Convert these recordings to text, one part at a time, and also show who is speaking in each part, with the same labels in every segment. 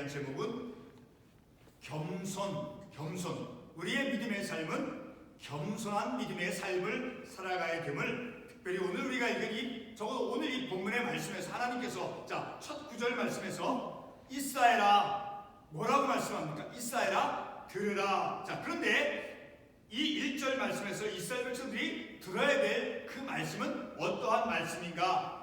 Speaker 1: 대한 제목은 겸손. 우리의 믿음의 삶은 겸손한 믿음의 삶을 살아가야 됨을 특별히 오늘 우리가 읽은 적어도 오늘 이 본문의 말씀에서 하나님께서 첫 구절 말씀에서 이스라엘아 뭐라고 말씀합니까? 이스라엘아 들으라. 그런데 이 1절 말씀에서 이스라엘 백성들이 들어야 될 그 말씀은 어떠한 말씀인가?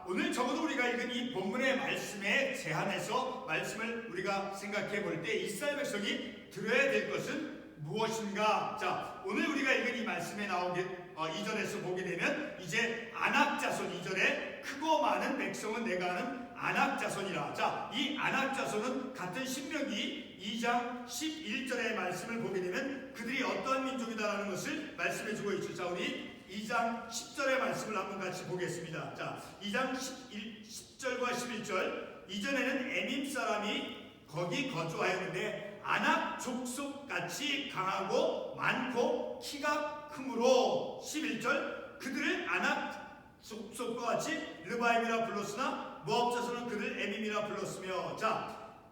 Speaker 1: 오늘 적어도 우리가 읽은 이 본문의 말씀에 제한해서 말씀을 우리가 생각해 볼 때 이스라엘 백성이 들어야 될 것은 무엇인가? 오늘 우리가 읽은 이 말씀에 나오게 2절에서 보게 되면 이제 안악자손 2절에 크고 많은 백성은 내가 아는 안악자손이라. 이 안악자손은 같은 신명기 2장 11절의 말씀을 보게 되면 그들이 어떠한 민족이다라는 것을 말씀해 주고 있죠. 우리 2장 10절의 말씀을 한번 같이 보겠습니다. 2장 10절과 11절 이전에는 에밈 사람이 거기 거주하였는데 아낙 족속같이 강하고 많고 키가 크므로 11절 그들을 아낙 족속과 같이 르바임이라 불렀으나 모압 자손은 그들 에밈이라 불렀으며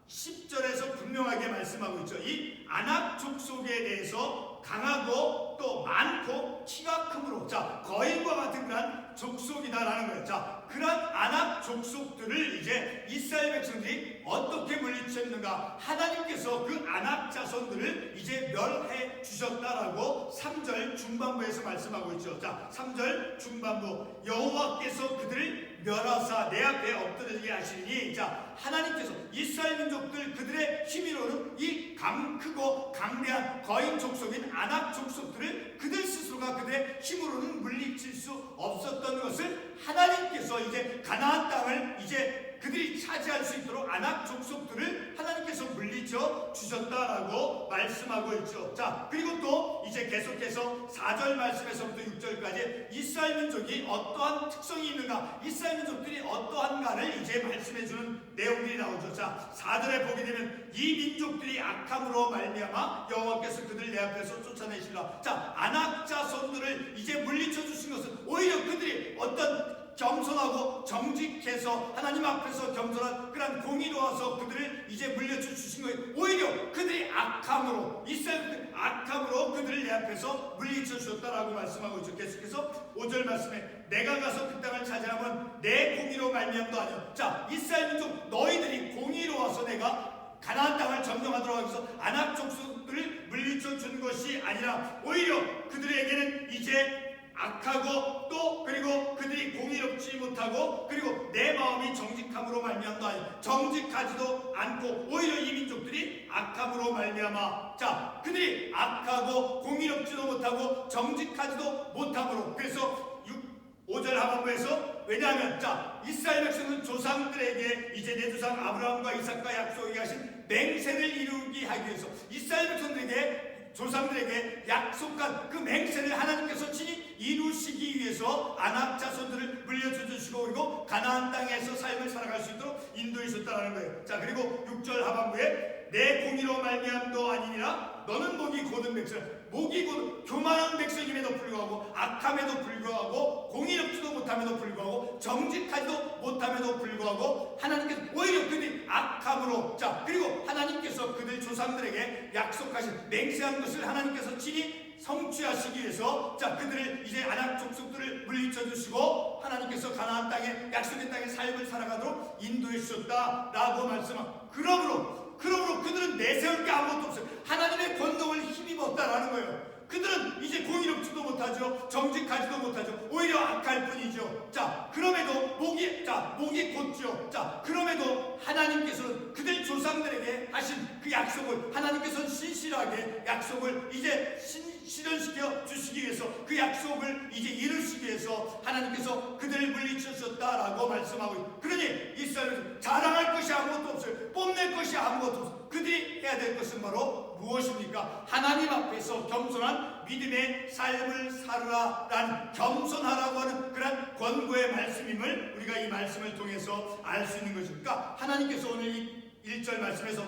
Speaker 1: 10절에서 분명하게 말씀하고 있죠. 이 아낙 족속에 대해서 강하고 또 많고 키가 크므로 거인과 같은 그런 족속이다라는 거예요. 그런 아낙 족속들을 이제 이스라엘 백성들이 어떻게 물리쳤는가? 하나님께서 그 아낙 자손들을 이제 멸해 주셨다라고 3절 중반부에서 말씀하고 있죠. 3절 중반부 여호와께서 그들을 멸하사 내 앞에 엎드러지게 하시니 하나님께서 이스라엘 민족들 그들의 힘으로는 이 크고 강대한 거인 족속인 아낙 족속들을 그들 스스로가 그들의 힘으로는 물리칠 수 없었던 것을 하나님께서 이제 가나안 땅을 이제 그들이 차지할 수 있도록 아낙 족속들을 하나님께서 물리쳐 주셨다라고 말씀하고 있죠. 그리고 또 이제 계속해서 4절 말씀에서부터 6절까지 이스라엘 민족이 어떠한 특성이 있는가, 이스라엘 민족들이 어떠한가를 이제 말씀해 주는 내용들이 나오죠. 4절에 보게 되면 이 민족들이 악함으로 말미암아 여호와께서 그들 내 앞에서 쫓아내시라. 아낙 자손들을 이제 물리쳐 주신 것은 오히려 그들이 어떤 겸손하고 정직해서 하나님 앞에서 겸손한 그런 공의로워서 그들을 이제 물려쳐 주신 거예요. 오히려 그들이 악함으로 이스라엘 악함으로 그들을 내 앞에서 물리쳐 주셨다라고 말씀하고 있죠. 계속해서 5절 말씀에 내가 가서 그 땅을 차지하면 내 공의로 말미암도 아니요. 이스라엘 민족 너희들이 공의로워서 내가 가나안 땅을 점령하도록 하기 위해서 아낙 족속들을 물리쳐 준 것이 아니라 오히려 그들에게는 이제 악하고 또 그리고 그들이 공의롭지 못하고 그리고 내 마음이 정직함으로 말미암도 아니고 정직하지도 않고 오히려 이 민족들이 악함으로 말미암아 그들이 악하고 공의롭지도 못하고 정직하지도 못함으로 그래서 5절 하반부에서 왜냐하면 이스라엘 백성은 조상들에게 이제 내 조상 아브라함과 이삭과 약속에 하신 맹세를 이루기 하기 위해서 이스라엘 백성들에게 조상들에게 약속한 그 맹세를 하나님께서 친히 이루시기 위해서 아낙 자손들을 물려줘 주시고 그리고 가나안 땅에서 삶을 살아갈 수 있도록 인도해 주셨다는 거예요. 그리고 6절 하반부에 내 공의로 말미암도 아니니라 너는 목이 곧은 백성 목이 곧 교만한 백성임에도 불구하고 악함에도 불구하고 공의롭지도 못함에도 불구하고 정직하지도 못함에도 불구하고 하나님께서 오히려 그들이 악함으로 그리고 하나님께서 그들 조상들에게 약속하신 맹세한 것을 하나님께서 친히 성취하시기 위해서 그들을 이제 아낙 족속들을 물리쳐 주시고 하나님께서 가나안 땅에 약속의 땅에 삶을 살아가도록 인도해 주셨다라고 말씀하고 그러므로 그들은 내세울 게 아무것도 없어요. 하나님의 권능을 힘입었다라는 거예요. 그들은 이제 공의롭지도 못하죠. 정직하지도 못하죠. 오히려 악할 뿐이죠. 그럼에도 목이 곧죠. 그럼에도 하나님께서는 그들 조상들에게 하신 그 약속을 하나님께서는 신실하게 약속을 이제 실현시켜 주시기 위해서 그 약속을 이제 이루시기 위해서 하나님께서 그들을 물리쳐 주셨다라고 말씀하고 있어요. 그러니 이스라엘은 자랑할 것이 아무것도 없어요. 뽐낼 것이 아무것도 없어요. 그들이 해야 될 것은 바로 무엇입니까? 하나님 앞에서 겸손한 믿음의 삶을 살으라라는 겸손하라고 하는 그런 권고의 말씀임을 우리가 이 말씀을 통해서 알 수 있는 것입니까? 하나님께서 오늘 이 1절 말씀에서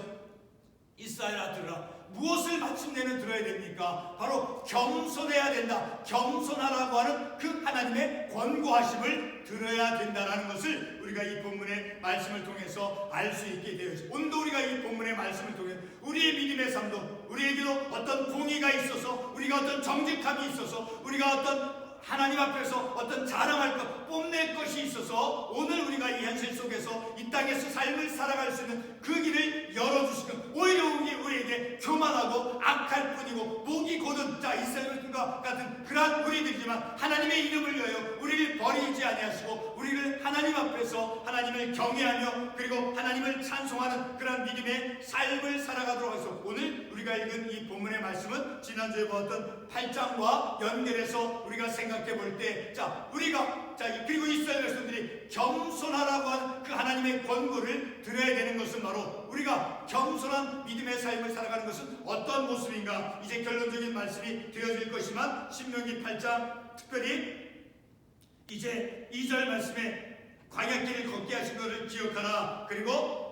Speaker 1: 이스라엘아 들으라 무엇을 마침내는 들어야 됩니까? 바로 겸손해야 된다. 겸손하라고 하는 그 하나님의 권고하심을 들어야 된다라는 것을 우리가 이 본문의 말씀을 통해서 알 수 있게 되어 있습니다. 오늘도 우리가 이 본문의 말씀을 통해 우리의 믿음의 삶도 우리에게도 어떤 공의가 있어서, 우리가 어떤 정직함이 있어서, 우리가 어떤 하나님 앞에서 어떤 자랑할 것, 뽐낼 것이 있어서 오늘 우리가 이 현실 속에서 이 땅에서 삶을 살아갈 수 있는 그 길을 열어주시는, 오히려 우리에게 교만하고 악할 뿐이고 목이 곧은 이스라엘과 같은 그러한 우리들이지만 하나님의 이름을 위하여 우리를 버리지 아니하시고 우리를 하나님 앞에서 하나님을 경외하며 그리고 하나님을 찬송하는 그러한 믿음의 삶을 살아가도록 하소서. 오늘 우리가 읽은 이 본문의 말씀은 지난주에 보았던 8장과 연결해서 우리가 생각해 볼 때, 우리가 그리고 이스라엘 백성들이 겸손하라고 하는 그 하나님의 권고를 들어야 되는 것은 바로 우리가 겸손한 믿음의 삶을 살아가는 것은 어떤 모습인가, 이제 결론적인 말씀이 되어질 것이지만 신명기 8장 특별히 이제 2절 말씀에 광야길을 걷게 하신 것을 기억하라. 그리고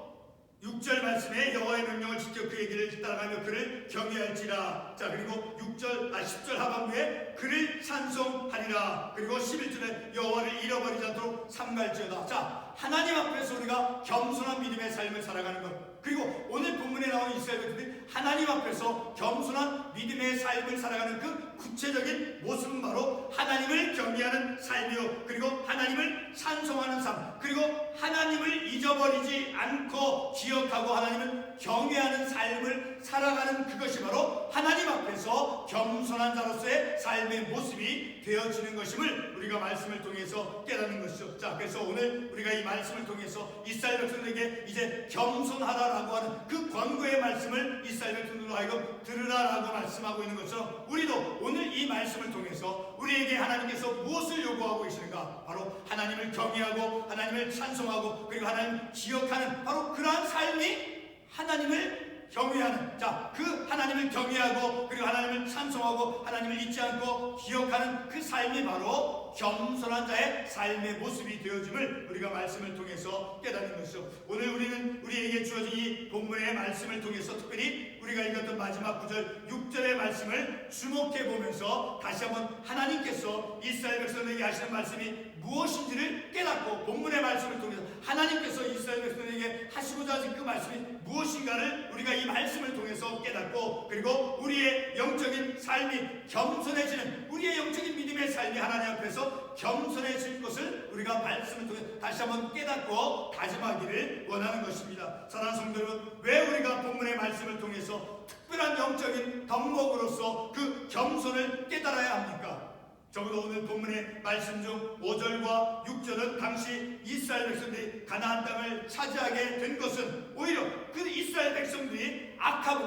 Speaker 1: 6절 말씀에 여호와의 명령을 지켜 그 얘기를 따라가며 그를 경외할지라. 그리고 10절 하반부에 그를 찬송하리라. 그리고 11절에 여호와를 잃어버리지 않도록 삼갈지어다. 하나님 앞에서 우리가 겸손한 믿음의 삶을 살아가는 것, 그리고 오늘 본문에 나온 이스라엘 백성들이 하나님 앞에서 겸손한 믿음의 삶을 살아가는 그 구체적인 모습은 바로 하나님을 경외하는 삶이요, 그리고 하나님을 찬송하는 삶, 그리고 하나님을 잊어버리지 않고 기억하고 하나님을 경외하는 삶을 살아가는 그것이 바로 하나님 앞에서 겸손한 자로서의 삶의 모습이 되어지는 것임을 우리가 말씀을 통해서 깨닫는 것이죠. 그래서 오늘 우리가 이 말씀을 통해서 이스라엘 백성들에게 이제 겸손하라라고 하는 그 권고의 말씀을 이스라엘 백성들로 하여금 들으라라고 말씀하고 있는 것처럼 우리도 오늘 이 말씀을 통해서 우리에게 하나님께서 무엇을 요구하고 계시는가, 바로 하나님을 경외하고 하나님을 찬송하고 그리고 하나님을 기억하는 바로 그러한 삶이 하나님을 경외하는, 그 하나님을 경외하고 그리고 하나님을 찬송하고 하나님을 잊지 않고 기억하는 그 삶이 바로 겸손한 자의 삶의 모습이 되어짐을 우리가 말씀을 통해서 깨닫는 것이죠. 오늘 우리는 우리에게 주어진 이 본문의 말씀을 통해서 특별히 우리가 읽었던 마지막 9절 6절의 말씀을 주목해 보면서 다시 한번 하나님께서 이스라엘 백성에게 하시는 말씀이 무엇인지를 깨닫고 본문의 말씀을 통해서 하나님께서 이스라엘 백성에게 하시고자 하신 그 말씀이 무엇인가를 우리가 이 말씀을 통해서 깨닫고, 그리고 우리의 영적인 삶이 겸손해지는, 우리의 영적인 믿음의 삶이 하나님 앞에서 겸손해질 것을 우리가 말씀을 통해 다시 한번 깨닫고 다짐하기를 원하는 것입니다. 사랑하는 성도 여러분, 왜 우리가 본문의 말씀을 통해서 특별한 영적인 덕목으로서 그 겸손을 깨달아야 합니까? 적어도 오늘 본문의 말씀 중 5절과 6절은 당시 이스라엘 백성들이 가나안 땅을 차지하게 된 것은 오히려 그 이스라엘 백성들이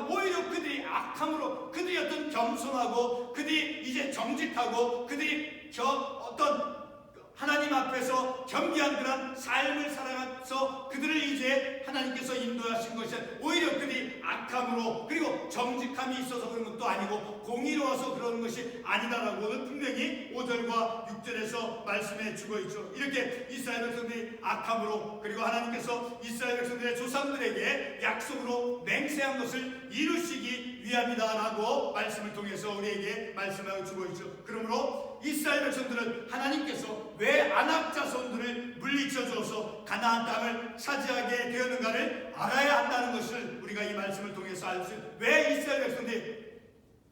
Speaker 1: 오히려 그들이 악함으로 그들이 어떤 겸손하고 그들이 이제 정직하고 그들이 어떤 하나님 앞에서 겸비한 그런 삶을 살아가서 그들을 이제 하나님께서 인도하신 것이 오히려 그들이 악함으로 그리고 정직함이 있어서 그런 것도 아니고 공의로워서 그런 것이 아니다라고는 분명히 5절과 6절에서 말씀해 주고 있죠. 이렇게 이스라엘 백성들이 악함으로 그리고 하나님께서 이스라엘 백성들의 조상들에게 약속으로 맹세한 것을 이루시기 위함이다라고 말씀을 통해서 우리에게 말씀하여 주고 있죠. 그러므로 이스라엘 백성들은 하나님께서 왜 아낙 자손들을 물리쳐 주어서 가나안 땅을 차지하게 되었는가를 알아야 한다는 것을 우리가 이 말씀을 통해서 알 수 있습니다. 왜 이스라엘 백성들이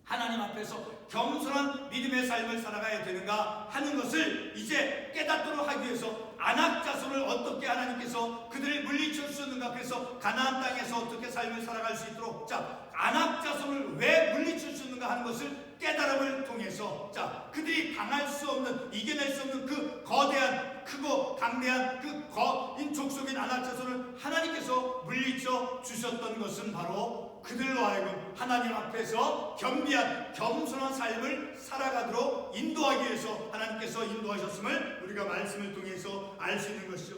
Speaker 1: 하나님 앞에서 겸손한 믿음의 삶을 살아가야 되는가 하는 것을 이제 깨닫도록 하기 위해서 아낙 자손을 어떻게 하나님께서 그들을 물리쳐 주셨는가, 그래서 가나안 땅에서 어떻게 삶을 살아갈 수 있도록 아낙 자손을 왜 물리쳐 주셨는가 하는 것을 깨달음을 통해서 그들이 당할 수 없는, 이겨낼 수 없는 그 거대한 크고 강대한 그 거인 족속인 아낙 자손을 하나님께서 물리쳐 주셨던 것은 바로 그들로 하여금 하나님 앞에서 겸비한 겸손한 삶을 살아가도록 인도하기 위해서 하나님께서 인도하셨음을 우리가 말씀을 통해서 알 수 있는 것이죠.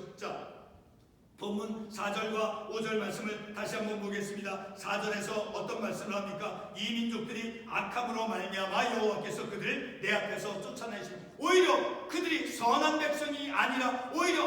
Speaker 1: 본문 4절과 5절 말씀을 다시 한번 보겠습니다. 4절에서 어떤 말씀을 합니까? 이 민족들이 악함으로 말미암아 여호와께서 그들을 내 앞에서 쫓아내시고, 오히려 그들이 선한 백성이 아니라 오히려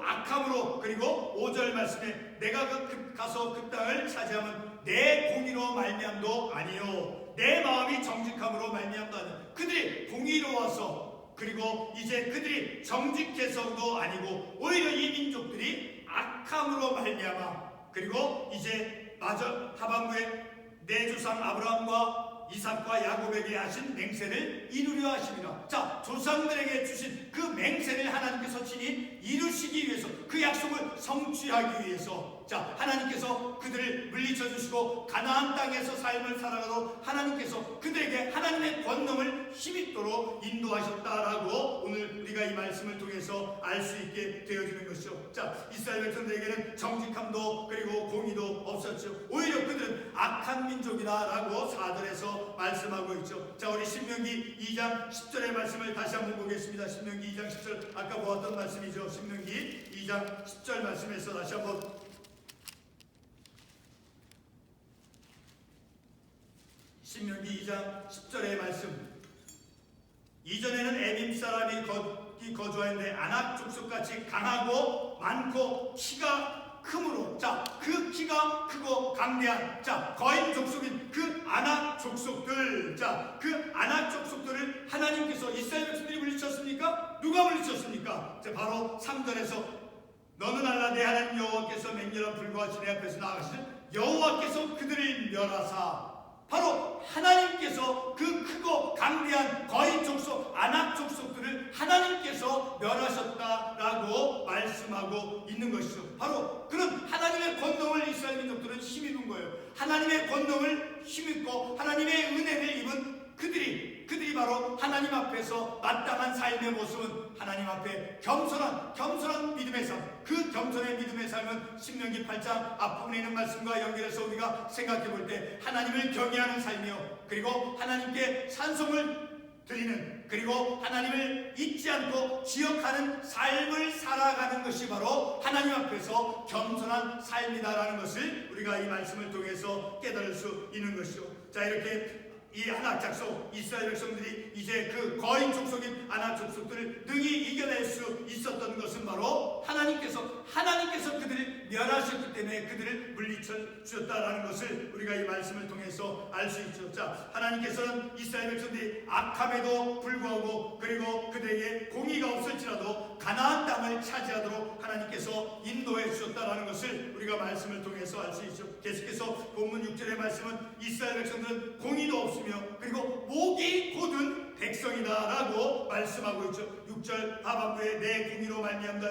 Speaker 1: 악함으로 그리고 5절 말씀에 내가 가서 그 땅을 차지하면 내 공의로 말미암도 아니요 내 마음이 정직함으로 말미암도 아니요. 그들이 공의로워서 그리고 이제 그들이 정직해서도 아니고 오히려 이 민족들이 악함으로 말미암아 그리고 이제 마저 하반부에 내 조상 아브라함과 이삭과 야곱에게 하신 맹세를 이루려 하심이라. 자, 조상들에게 주신 그 맹세를 하나님께서 친히 이루시기 위해서 그 약속을 성취하기 위해서 자, 하나님께서 그들을 물리쳐 주시고 가나안 땅에서 삶을 살아가도 하나님께서 그들에게 하나님의 권능을 힘있도록 인도하셨다라고 오늘 우리가 이 말씀을 통해서 알 수 있게 되어지는 것이죠. 자, 이스라엘 백성들에게는 정직함도 그리고 공의도 없었죠. 오히려 그들은 악한 민족이다라고 4절에서 말씀하고 있죠. 자, 우리 신명기 2장 10절의 말씀을 다시 한번 보겠습니다. 신명기 2장 10절 아까 보았던 말씀이죠. 신명기 2장 10절 말씀에서 다시 한번 신명기 2장 10절의 말씀. 이전에는 에밈 사람이 거주하였는데 아낙 족속같이 강하고 많고 키가 크므로 자, 그 키가 크고 강대한 자, 거인 족속인 그 아낙 족속들 자, 그 아낙 족속들을 하나님께서 이스라엘 백성들이 물리쳤습니까? 누가 물리쳤습니까? 자, 바로 3절에서 너는 알라 내 하나님 여호와께서 맹렬한 불과 지내 앞에서 나아가시는 여호와께서 그들을 멸하사 바로 하나님께서 그 크고 강대한 거인 족속 아낙 족속들을 하나님께서 멸하셨다라고 말씀하고 있는 것이죠. 바로 그런 하나님의 권능을 이스라엘 민족들은 힘입은 거예요. 하나님의 권능을 힘입고 하나님의 은혜를 입은 그들이 바로 하나님 앞에서 마땅한 삶의 모습은 하나님 앞에 겸손한 믿음의 삶. 그 겸손의 믿음의 삶은 신명기 8장 앞부분에 있는 말씀과 연결해서 우리가 생각해 볼 때 하나님을 경외하는 삶이요, 그리고 하나님께 찬송을 드리는, 그리고 하나님을 잊지 않고 기억하는 삶을 살아가는 것이 바로 하나님 앞에서 겸손한 삶이다라는 것을 우리가 이 말씀을 통해서 깨달을 수 있는 것이죠. 자, 이렇게 이 아낙 족속 이스라엘 백성들이 이제 그 거인 족속인 아낙 족속들을 능히 이겨낼 수 있었던 것은 바로 하나님께서 그들을 멸하셨기 때문에 그들을 물리쳐 주셨다라는 것을 우리가 이 말씀을 통해서 알 수 있죠. 자, 하나님께서는 이스라엘 백성들이 악함에도 불구하고 그리고 그들에게 공의가 없을지라도 가나안 땅을 차지하도록 하나님께서 인도해 주셨다라는 것을 우리가 말씀을 통해서 알 수 있죠. 계속해서 본문 6절의 말씀은 이스라엘 백성들은 공의도 없으며 그리고 목이 곧은 백성이다라고 말씀하고 있죠. 6절 하반부에 내 공의로 말미암다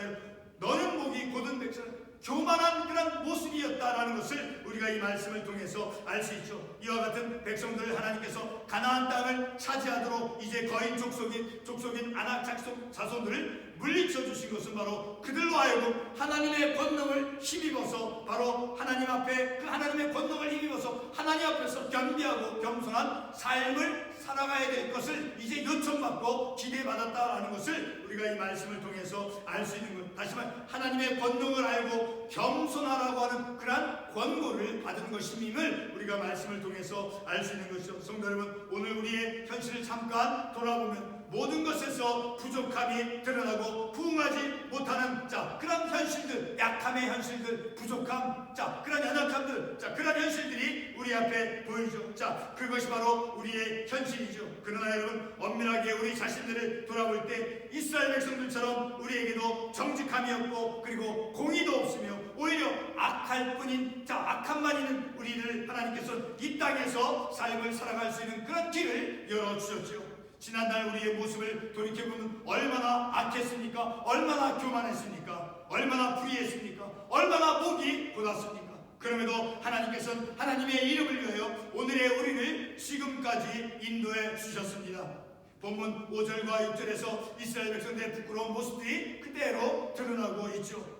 Speaker 1: 너는 목이 곧은 백성, 교만한 그런 모습이었다라는 것을 우리가 이 말씀을 통해서 알 수 있죠. 이와 같은 백성들을 하나님께서 가나안 땅을 차지하도록 이제 거인 족속인 아낙 자손들을 물리쳐 주신 것은 바로 그들로 하여금 하나님의 권능을 힘입어서 바로 하나님 앞에 그 하나님의 권능을 힘입어서 하나님 앞에서 겸비하고 겸손한 삶을 살아가야 될 것을 이제 요청받고 기대받았다라는 것을 우리가 이 말씀을 통해서 알 수 있는 것. 다시 말해 하나님의 권능을 알고 겸손하라고 하는 그러한 권고를 받은 것임을 우리가 말씀을 통해서 알 수 있는 것이죠. 성도 여러분, 오늘 우리의 현실을 잠깐 돌아보면 모든 것에서 부족함이 드러나고 부응하지 못하는 그런 현실들, 약함의 현실들, 부족함, 그런 연약함들, 그런 현실들이 우리 앞에 보이죠. 그것이 바로 우리의 현실이죠. 그러나 여러분, 엄밀하게 우리 자신들을 돌아볼 때 이스라엘 백성들처럼 우리에게도 정직함이 없고 그리고 공의도 없으며 오히려 악할 뿐인 악함만 있는 우리를 하나님께서 이 땅에서 삶을 살아갈 수 있는 그런 길을 열어주셨죠. 지난날 우리의 모습을 돌이켜보면 얼마나 악했습니까? 얼마나 교만했습니까? 얼마나 불의했습니까? 얼마나 목이 곧았습니까? 그럼에도 하나님께서는 하나님의 이름을 위하여 오늘의 우리를 지금까지 인도해 주셨습니다. 본문 5절과 6절에서 이스라엘 백성들의 부끄러운 모습들이 그대로 드러나고 있죠.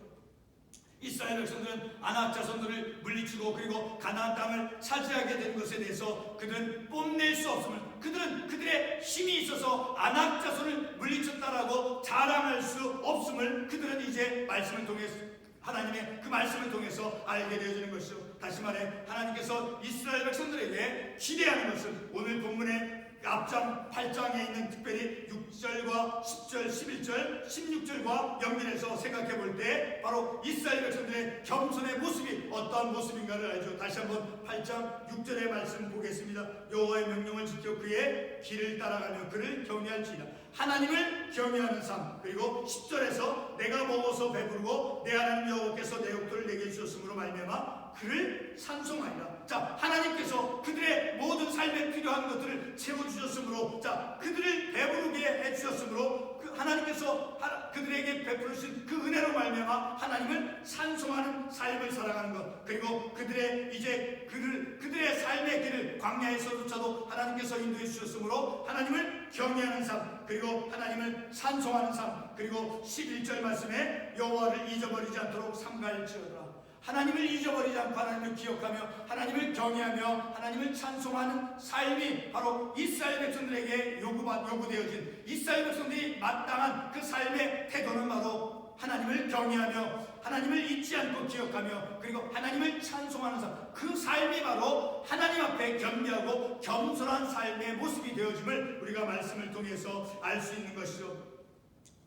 Speaker 1: 이스라엘 백성들은 아낙 자손들을 물리치고 그리고 가나안 땅을 차지하게 된 것에 대해서 그들은 뽐낼 수 없음을, 그들은 그들의 힘이 있어서 아낙 자손을 물리쳤다라고 자랑할 수 없음을 그들은 이제 말씀을 통해서 하나님의 그 말씀을 통해서 알게 되어지는 것이죠. 다시 말해 하나님께서 이스라엘 백성들에게 기대하는 것은 오늘 본문에 앞장 8장에 있는 특별히 6절과 10절, 11절, 16절과 연결해서 생각해 볼 때 바로 이스라엘 백성들의 겸손의 모습이 어떠한 모습인가를 알죠. 다시 한번 8장 6절의 말씀 보겠습니다. 여호와의 명령을 지켜 그의 길을 따라가며 그를 경외할지니라. 하나님을 경외하는 삶. 그리고 10절에서 내가 먹어서 배부르고 내 하나님 여호와께서 내 욕도를 내게 주셨으므로 말미암아 그를 찬송하리라. 자, 하나님께서 그들의 모든 삶에 필요한 것들을 채워주셨으므로, 자, 그들을 배부르게 해주셨으므로 하나님께서 그들에게 베풀으신 그 은혜로 말미암아 하나님을 찬송하는 삶을 살아가는 것. 그리고 그들의 그들의 삶의 길을 광야에서조차도 하나님께서 인도해 주셨으므로 하나님을 경외하는 삶, 그리고 하나님을 찬송하는 삶. 그리고 11절 말씀에 여호와를 잊어버리지 않도록 삼가할지어다. 하나님을 잊어버리지 않고 하나님을 기억하며 하나님을 경외하며 하나님을 찬송하는 삶이 바로 이스라엘 백성들에게 요구되어진, 이스라엘 백성들이 마땅한 그 삶의 태도는 바로 하나님을 경외하며 하나님을 잊지 않고 기억하며 그리고 하나님을 찬송하는 삶. 그 삶이 바로 하나님 앞에 겸비하고 겸손한 삶의 모습이 되어짐을 우리가 말씀을 통해서 알 수 있는 것이죠.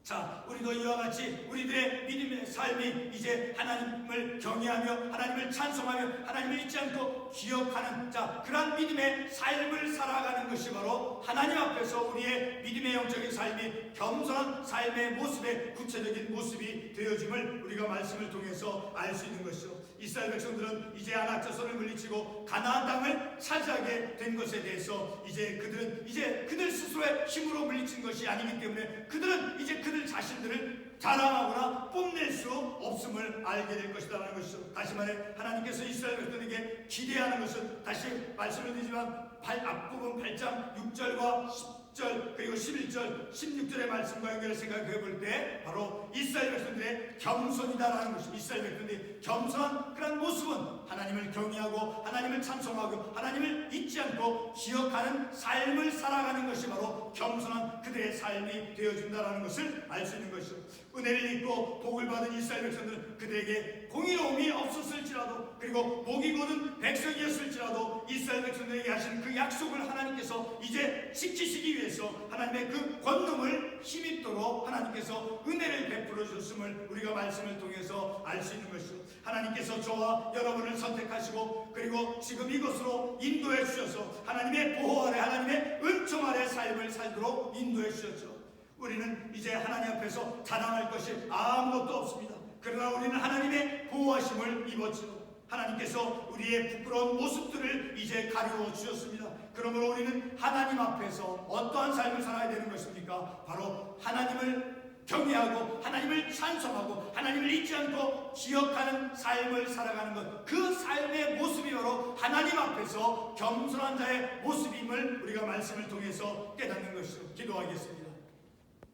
Speaker 1: 자, 우리도 이와 같이 우리들의 믿음의 삶이 이제 하나님을 경외하며 하나님을 찬송하며 하나님을 잊지 않고 기억하는, 자, 그러한 믿음의 삶을 살아가는 것이 바로 하나님 앞에서 우리의 믿음의 영적인 삶이 겸손한 삶의 모습의 구체적인 모습이 되어짐을 우리가 말씀을 통해서 알 수 있는 것이죠. 이스라엘 백성들은 이제 아낙자손을 물리치고 가나안 땅을 차지하게 된 것에 대해서 이제 그들 스스로의 힘으로 물리친 것이 아니기 때문에 그들은 이제 그들 자신들을 자랑하거나 뽐낼 수 없음을 알게 될 것이라는 것이죠. 다시 말해 하나님께서 이스라엘 백성에게 기대하는 것은, 다시 말씀을 드리지만 앞부분 8장 6절과 10절 그리고 11절 16절의 말씀과 연결해 생각해 볼 때 바로 이스라엘 백성들의 겸손이다라는 것입니다. 이스라엘 백성들의 겸손한 그런 모습은 하나님을 경외하고 하나님을 찬송하고 하나님을 잊지 않고 기억하는 삶을 살아가는 것이 바로 겸손한 그들의 삶이 되어준다는 것을 알 수 있는 것이죠. 은혜를 입고 복을 받은 이스라엘 백성들은 그들에게 공의로움이 없었을지라도 그리고 목이 곧은 백성이었을지라도 이스라엘 백성들에게 하신 그 약속을 하나님께서 이제 지키시기 위해서 하나님의 그 권능을 힘입도록 하나님께서 은혜를 베풀어 주셨음을 우리가 말씀을 통해서 알 수 있는 것이죠. 하나님께서 저와 여러분을 선택하시고 그리고 지금 이곳으로 인도해 주셔서 하나님의 보호 아래 하나님의 은총 아래 삶을 살도록 인도해 주셨죠. 우리는 이제 하나님 앞에서 자랑할 것이 아무것도 없습니다. 그러나 우리는 하나님의 보호하심을 입었지요. 하나님께서 우리의 부끄러운 모습들을 이제 가리워 주셨습니다. 그러므로 우리는 하나님 앞에서 어떠한 삶을 살아야 되는 것입니까? 바로 하나님을 경외하고 하나님을 찬송하고 하나님을 잊지 않고 기억하는 삶을 살아가는 것. 그 삶의 모습이 바로 하나님 앞에서 겸손한 자의 모습임을 우리가 말씀을 통해서 깨닫는 것이죠. 기도하겠습니다.